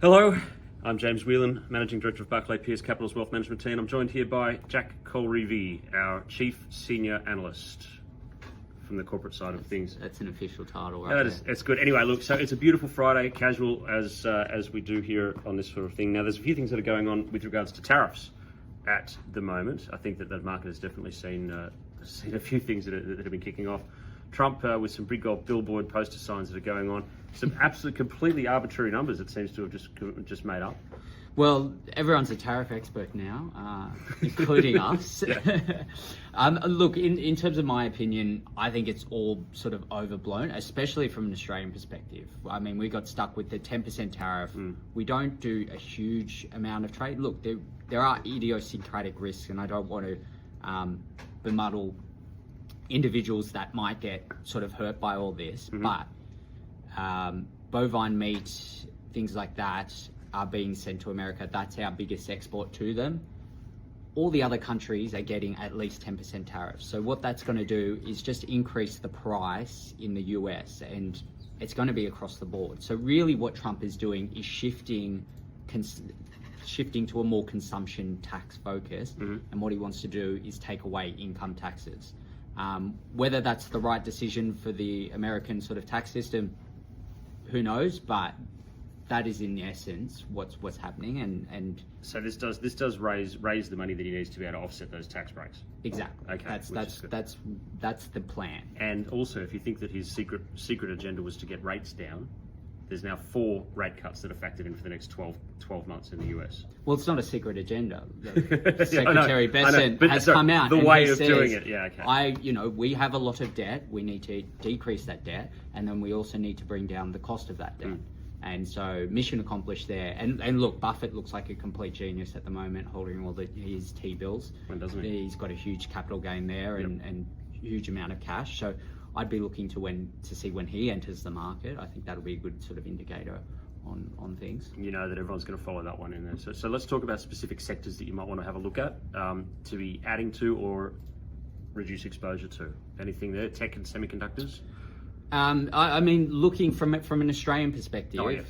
Hello, I'm James Whelan, Managing Director of Barclay Pearce Capital's Wealth Management Team. I'm joined here by Jack Colreevy, our Chief Senior Analyst from the corporate side of things. That's an official title, right? It's good. Anyway, look, so it's a beautiful Friday, casual as we do here on this sort of thing. Now, there's a few things that are going on with regards to tariffs at the moment. I think that the market has definitely seen a few things that have been kicking off. Trump with some big gold billboard poster signs that are going on. Some absolutely completely arbitrary numbers it seems to have just made up. Well, everyone's a tariff expert now, including us. Look, in terms of my opinion, I think it's all sort of overblown, especially from an Australian perspective. I mean, we got stuck with the 10% tariff. We don't do a huge amount of trade. Look, there are idiosyncratic risks, and I don't want to bemuddle individuals that might get sort of hurt by all this, but bovine meat, things like that are being sent to America. That's our biggest export to them. All the other countries are getting at least 10% tariffs. So what that's going to do is just increase the price in the US, and it's going to be across the board. So really what Trump is doing is shifting to a more consumption tax focus, and what he wants to do is take away income taxes. Whether that's the right decision for the American sort of tax system, who knows? But that is in essence what's happening, and so this does raise the money that he needs to be able to offset those tax breaks. Exactly. Okay. That's the plan. And also, if you think that his secret agenda was to get rates down, there's now 4 rate cuts that are factored in for the next 12 months in the US. Well, it's not a secret agenda. Secretary Bessent has come out. The way of doing it, yeah, okay. We have a lot of debt. We need to decrease that debt, and then we also need to bring down the cost of that debt. And so, mission accomplished there. And look, Buffett looks like a complete genius at the moment, holding all his T-bills. When doesn't he? He's got a huge capital gain there, and huge amount of cash. So I'd be looking to see when he enters the market. I think that'll be a good sort of indicator on things. You know that everyone's going to follow that one in there. So let's talk about specific sectors that you might want to have a look at to be adding to or reduce exposure to. Anything there? Tech and semiconductors? I mean, looking from an Australian perspective, we've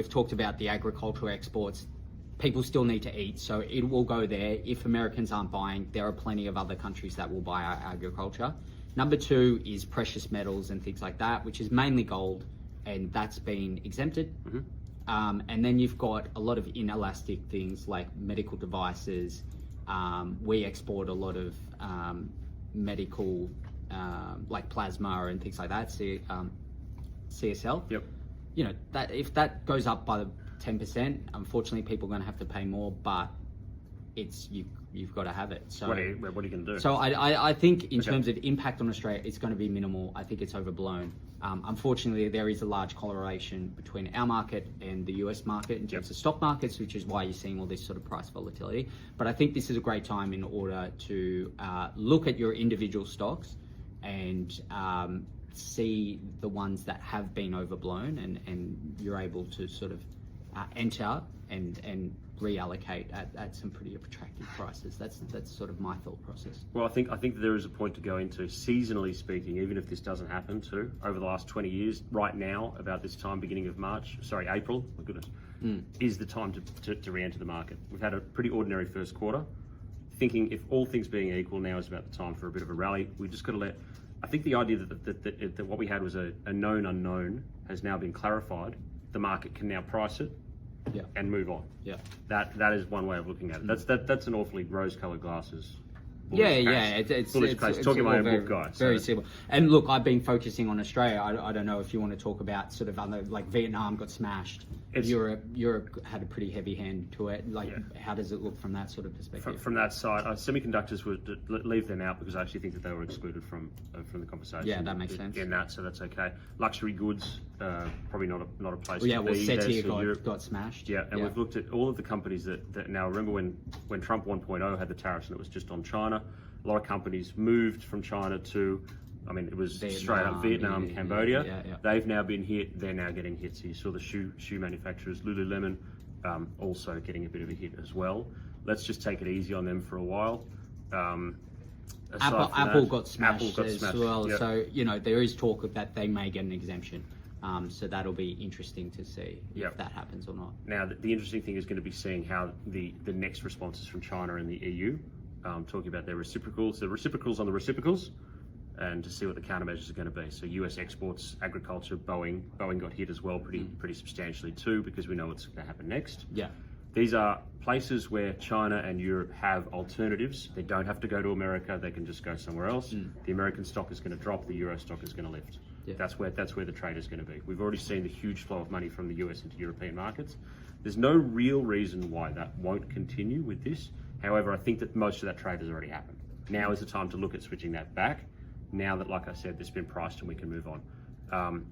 talked about the agricultural exports. People still need to eat, so it will go there. If Americans aren't buying, there are plenty of other countries that will buy our agriculture. Number 2 is precious metals and things like that, which is mainly gold, and that's been exempted. And then you've got a lot of inelastic things like medical devices. We export a lot of medical, like plasma and things like that, CSL. Yep. You know, that if that goes up by 10%, unfortunately people are going to have to pay more, but you've got to have it. So what are you going to do? So I think in terms of impact on Australia, it's going to be minimal. I think it's overblown. Unfortunately, there is a large correlation between our market and the US market in terms of stock markets, which is why you're seeing all this sort of price volatility. But I think this is a great time in order to look at your individual stocks and see the ones that have been overblown, and you're able to sort of enter and reallocate at some pretty attractive prices. That's sort of my thought process. Well, I think there is a point to go into, seasonally speaking, even if this doesn't happen too, over the last 20 years, right now, about this time, beginning of April, my goodness, is the time to re-enter the market. We've had a pretty ordinary first quarter. Thinking if all things being equal, now is about the time for a bit of a rally. We've just got to I think the idea that what we had was a known unknown has now been clarified. The market can now price it and move on. Yeah, that is one way of looking at it. That's an awfully rose-colored glasses. It's talking my own book, guys. Very simple. And look, I've been focusing on Australia. I don't know if you want to talk about sort of other, like Vietnam got smashed. Europe had a pretty heavy hand to it. How does it look from that sort of perspective? From that side, semiconductors would leave them out because I actually think that they were excluded from the conversation. Yeah, that makes sense. So that's okay. Luxury goods, probably not a place. SETI got smashed. Yeah, and we've looked at all of the companies that now remember when Trump 1.0 had the tariffs and it was just on China. A lot of companies moved from China to, it was straight up Vietnam, Cambodia. They've now been hit. They're now getting hit. So you saw the shoe manufacturers, Lululemon, also getting a bit of a hit as well. Let's just take it easy on them for a while. Apple got smashed as well. Yep. So there is talk of that they may get an exemption. So that'll be interesting to see Yep. if that happens or not. Now, the interesting thing is going to be seeing how the next responses from China and the EU, talking about their reciprocals, the reciprocals on the reciprocals, and to see what the countermeasures are going to be. So US exports, agriculture, Boeing got hit as well pretty substantially too, because we know what's going to happen next. Yeah. These are places where China and Europe have alternatives. They don't have to go to America, they can just go somewhere else. The American stock is going to drop, the Euro stock is going to lift. Yeah. That's where the trade is going to be. We've already seen the huge flow of money from the US into European markets. There's no real reason why that won't continue with this. However, I think that most of that trade has already happened. Now is the time to look at switching that back. Now that, like I said, this has been priced and we can move on.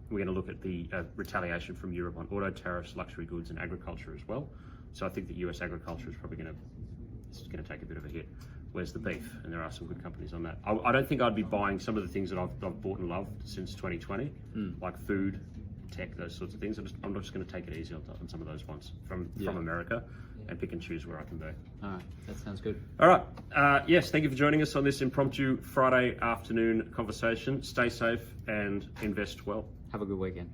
We're going to look at the retaliation from Europe on auto tariffs, luxury goods, and agriculture as well. So I think that US agriculture is probably going to take a bit of a hit. Where's the beef? And there are some good companies on that. I don't think I'd be buying some of the things that I've bought and loved since 2020, like food, tech, those sorts of things. I'm just going to take it easy on some of those ones from America and pick and choose where I can be. All right, that sounds good. All right. Yes, thank you for joining us on this impromptu Friday afternoon conversation. Stay safe and invest well. Have a good weekend.